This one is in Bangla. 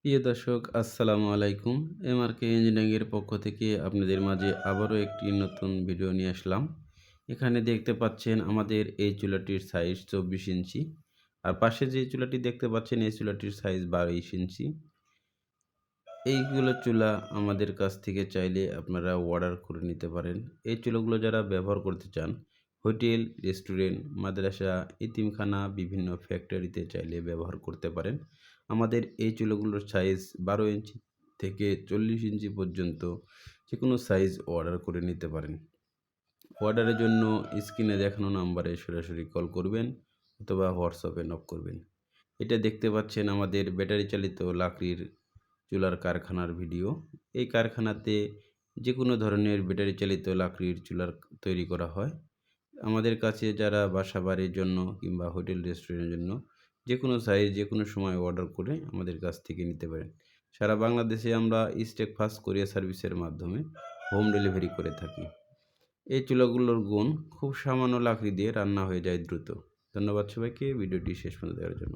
প্রিয় দর্শক আসসালামু আলাইকুম। এমআরকে ইঞ্জিনিয়ারিংয়ের পক্ষ থেকে আপনাদের মাঝে আবারও একটি নতুন ভিডিও নিয়ে আসলাম। এখানে দেখতে পাচ্ছেন আমাদের এই চুলাটির সাইজ 24 ইঞ্চি। আর পাশে যে চুলাটি দেখতে পাচ্ছেন এই চুলাটির সাইজ 22 ইঞ্চি। এইগুলো চুলা আমাদের কাছ থেকে চাইলে আপনারা অর্ডার করে নিতে পারেন। এই চুলাগুলো যারা ব্যবহার করতে চান, হোটেল, রেস্টুরেন্ট, মাদ্রাসা, এতিমখানা, বিভিন্ন ফ্যাক্টরিতে চাইলে ব্যবহার করতে পারেন। আমাদের এই চুলাগুলোর সাইজ 12 ইঞ্চি থেকে 40 ইঞ্চি পর্যন্ত যেকোনো সাইজ অর্ডার করে নিতে পারেন। অর্ডারের জন্য স্ক্রিনে দেখানো নাম্বারে সরাসরি কল করবেন অথবা হোয়াটসঅ্যাপে নক করবেন। এটা দেখতে পাচ্ছেন আমাদের ব্যাটারি চালিত লাকড়ির চুলার কারখানার ভিডিও। এই কারখানাতে যে কোনো ধরনের ব্যাটারি চালিত লাকড়ির চুলার তৈরি করা হয়। আমাদের কাছে যারা বাসা বাড়ির জন্য কিংবা হোটেল রেস্টুরেন্টের জন্য যে কোনো সাইজ যে কোনো সময় অর্ডার করে আমাদের কাছ থেকে নিতে পারেন। সারা বাংলাদেশে আমরা স্টেক ফাস্ট কোরিয়ার সার্ভিসের মাধ্যমে হোম ডেলিভারি করে থাকি। এই চুলাগুলোর গুণ খুব সামান্য লাকড়ি দিয়ে রান্না হয়ে যায় দ্রুত। ধন্যবাদ সবাইকে ভিডিওটি শেষ পর্যন্ত দেখার জন্য।